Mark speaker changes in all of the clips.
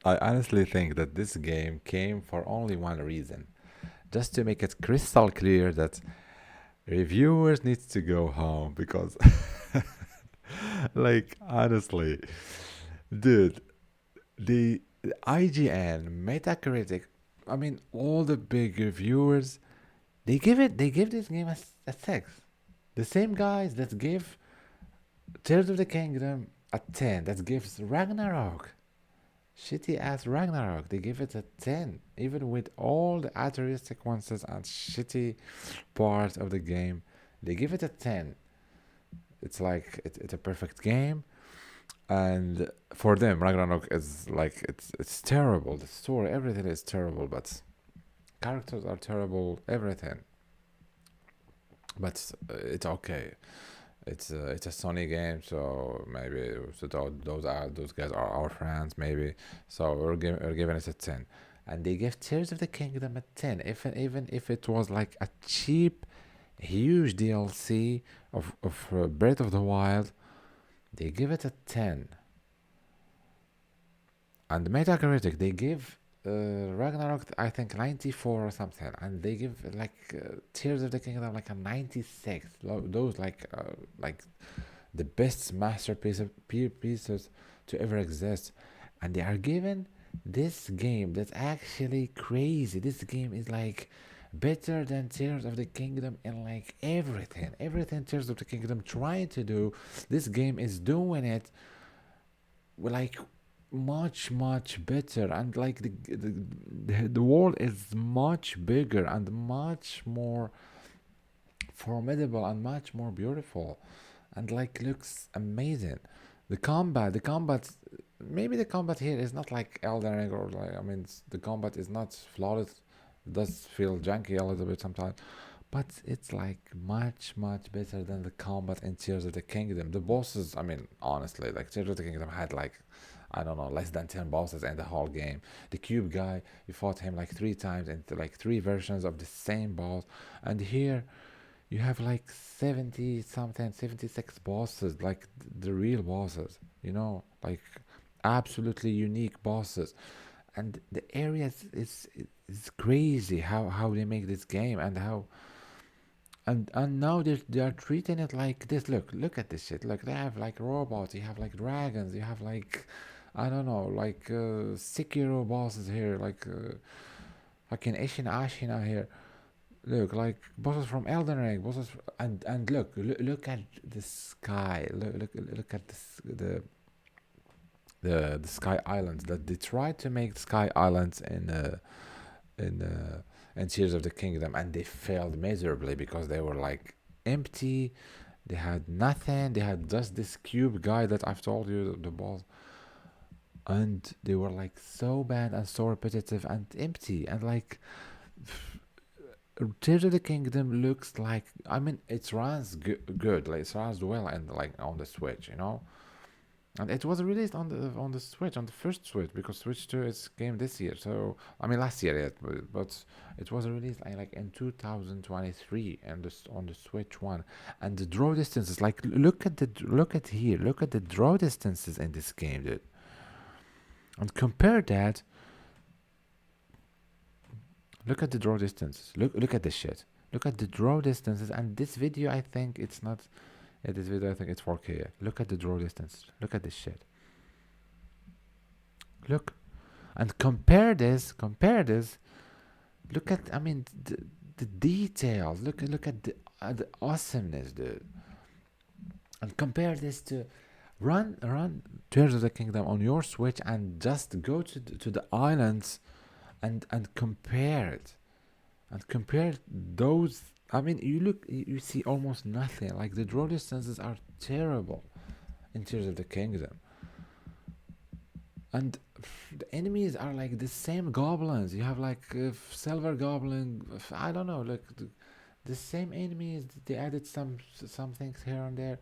Speaker 1: I honestly think that this game came for only one reason, just to make it crystal clear that reviewers need to go home because, like, honestly, dude, the IGN, Metacritic, I mean, all the big reviewers, they give this game a 6. The same guys that give Tears of the Kingdom a 10, that gives Ragnarok, shitty ass Ragnarok, they give it a 10, even with all the altruistic ones and shitty parts of the game. They give it a 10. It's like it's a perfect game, and for them, Ragnarok is like it's terrible. The story, everything is terrible, but characters are terrible, everything. But it's okay. It's a Sony game, so maybe so those guys are our friends, maybe. So we're giving it a 10, and they give Tears of the Kingdom a 10. If even if it was like a cheap, huge DLC of Breath of the Wild, they give it a 10. And Metacritic, they give Ragnarok, I think 94 or something, and they give like Tears of the Kingdom like a 96. Those like the best masterpiece of pieces to ever exist, and they are given this game that's actually crazy. This game is like better than Tears of the Kingdom in like everything Tears of the Kingdom trying to do. This game is doing it like much better, and like the world is much bigger and much more formidable and much more beautiful, and like looks amazing. The combat, maybe the combat here is not like Elden Ring, or like, I mean, the combat is not flawless. It does feel janky a little bit sometimes, but it's like much better than the combat in Tears of the Kingdom. The bosses, I mean, honestly, like Tears of the Kingdom had like, I don't know, less than 10 bosses in the whole game. The cube guy, you fought him like 3 times into like 3 versions of the same boss. And here you have like 70 something, 76 bosses, like the real bosses, like absolutely unique bosses. And the areas is crazy how they make this game, and how and now they are treating it like this. Look at this shit. Look, they have like robots, you have like dragons, you have like, I don't know, like Sekiro bosses here, like fucking Ashina here. Look, like bosses from Elden Ring, bosses, and look at the sky. Look at this, the Sky Islands, that they tried to make Sky Islands in in Tears of the Kingdom, and they failed miserably because they were like empty. They had nothing. They had just this cube guy that I've told you, the boss, and they were like so bad and so repetitive and empty, and like Tears of the Kingdom looks like, I mean, it runs good, like it runs well, and like on the Switch, and it was released on the Switch, on the first Switch, because Switch 2 is came this year. So I mean last year, yet, but it was released like in 2023, and this on the Switch one. And the draw distances, like look at the draw distances in this game, dude. And compare that. Look at the draw distances. Look at this shit. Look at the draw distances, and this video, I think it's not. Yeah, this video, I think it's 4K. Look at the draw distance. Look at this shit. Look, and compare this. Compare this. Look at, I mean, the details. Look at the awesomeness, dude. And compare this to run Tears of the Kingdom on your Switch, and just go to the islands, and compare it, and compare those. I mean, you see almost nothing. Like the draw distances are terrible in Tears of the Kingdom, and the enemies are like the same goblins. You have like silver goblin. I don't know, like the same enemies. They added some things here and there.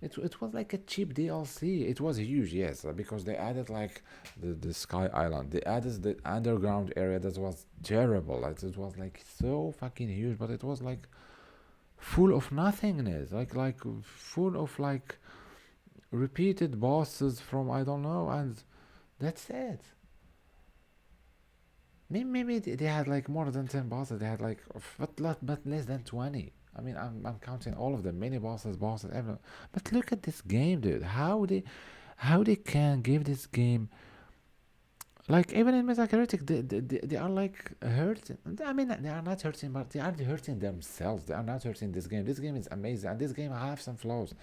Speaker 1: It was like a cheap DLC. It was huge, yes, because they added like the Sky Island. They added the underground area that was terrible. Like it was like so fucking huge, but it was like full of nothingness. Like full of like repeated bosses from I don't know, and that's it. maybe they had like more than 10 bosses. They had like, but less than 20. I mean, I'm counting all of them, mini bosses, everything. But look at this game, dude. How they can give this game, like, even in Metacritic, they are like hurting. I mean, they are not hurting, but they are hurting themselves. They are not hurting this game. This game is amazing, and this game have some flaws.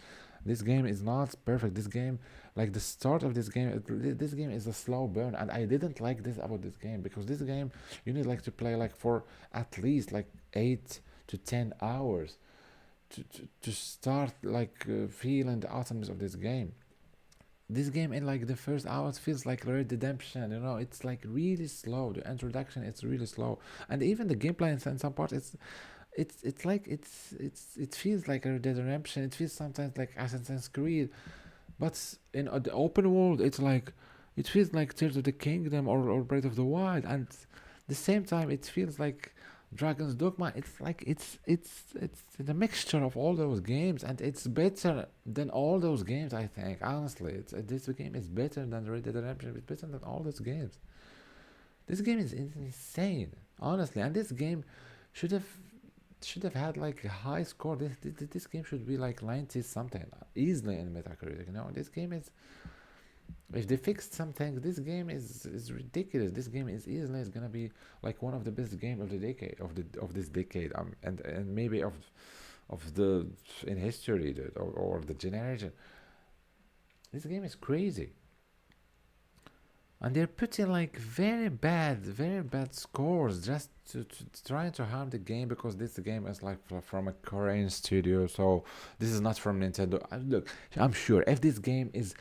Speaker 1: This game is not perfect. This game, like the start of this game, this game is a slow burn, and I didn't like this about this game, because this game you need like to play like for at least like 8 to 10 hours to start like feeling the awesomeness of this game. This game in like the first hours feels like Red Redemption. It's like really slow. The introduction is really slow, and even the gameplay in some parts, it's like it feels like a Red Dead Redemption. It feels sometimes like Assassin's Creed, but in the open world, it feels like Tears of the Kingdom or Breath of the Wild, and the same time it feels like Dragon's Dogma. It's like it's the mixture of all those games, and it's better than all those games. I think honestly, this game is better than Red Dead Redemption. It's better than all those games. This game is insane, honestly, and this game should have should have had like a high score. This game should be like 90 something easily in Metacritic. This game is, if they fixed something, this game is ridiculous. This game is easily is gonna be like one of the best game of the decade of this decade, and maybe of the in history, dude, or the generation. This game is crazy, and they're putting like very bad scores just to try to harm the game, because this game is like from a Korean studio, so this is not from Nintendo. Look, I'm sure if this game is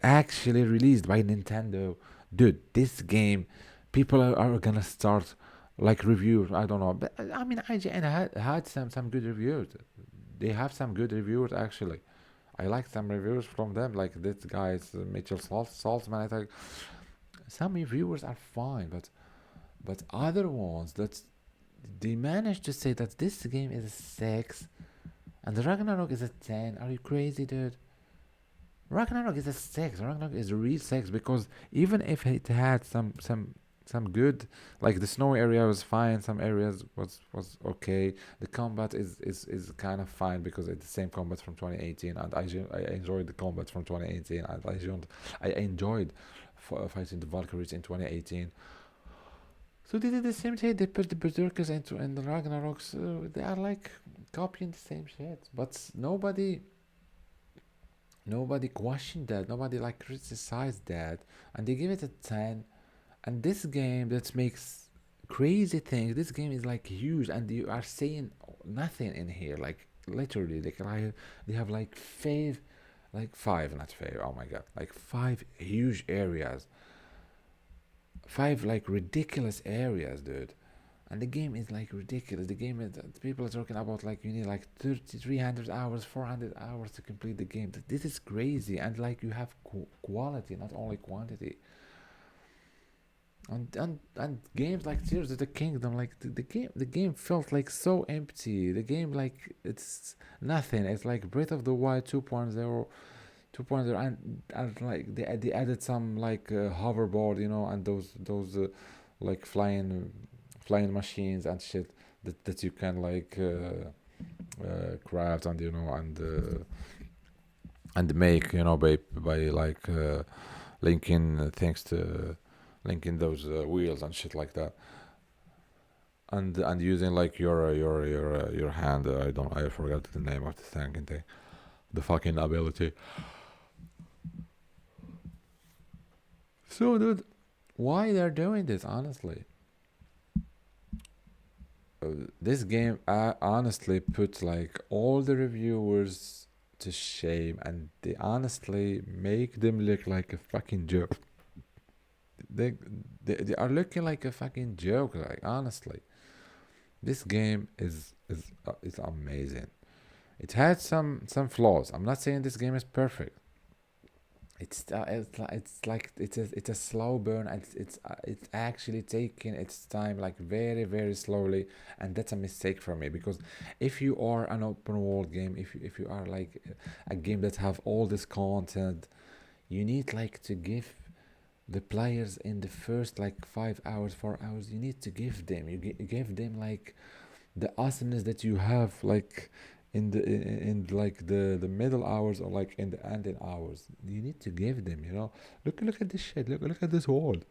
Speaker 1: actually released by Nintendo, dude, this game, people are gonna start like reviews. I don't know, but I mean, IGN had some good reviews. They have some good reviews actually. I like some reviews from them, like this guy's Mitchell Saltzman. I think some reviewers are fine, but other ones that they managed to say that this game is a 6 and the Ragnarok is a 10. Are you crazy, dude? Ragnarok is a 6. Ragnarok is a real 6, because even if it had some good, like the snow area was fine, some areas was okay. The combat is kind of fine, because it's the same combat from 2018, and I enjoyed the combat from 2018, and I enjoyed fighting the Valkyries in 2018. So they did the same thing. They put the Berserkers into in the Ragnarok. So they are like copying the same shit. But nobody questioned that. Nobody like criticized that, and they give it a 10. And this game that makes crazy things. This game is like huge, and you are saying nothing in here. Like literally, they have like five, not five. Oh my god, like five huge areas, five like ridiculous areas, dude. And the game is like ridiculous. The game is, people are talking about like you need like 30, 300 hours, 400 hours to complete the game. This is crazy, and like you have quality, not only quantity. And games like Tears of the Kingdom, like the game felt like so empty. The game like it's nothing. It's like Breath of the Wild 2.0, 2.0, and like they added some like hoverboard, and those like flying machines and shit that you can like craft, and and make, by like linking things to linking those wheels and shit like that, and using like your hand. I forgot the name of the thing, and the fucking ability. So, dude, why they're doing this? Honestly, this game honestly put like all the reviewers to shame, and they honestly make them look like a fucking joke. They they are looking like a fucking joke. Like, honestly, this game is amazing. It had some flaws. I'm not saying this game is perfect. It's a slow burn, and it's actually taking its time like very very slowly, and that's a mistake for me, because if you are an open world game, if you are like a game that have all this content, you need like to give the players in the first like 5 hours, 4 hours. You need to give them. Give them like the awesomeness that you have like in like the middle hours, or like in the ending hours. You need to give them. Look at this shit. Look at this world.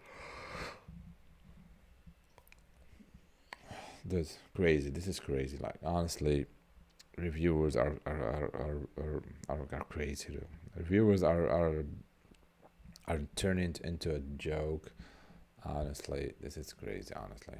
Speaker 1: That's crazy. This is crazy. Like honestly, reviewers are crazy. Reviewers are turning into a joke. Honestly, this is crazy. Honestly.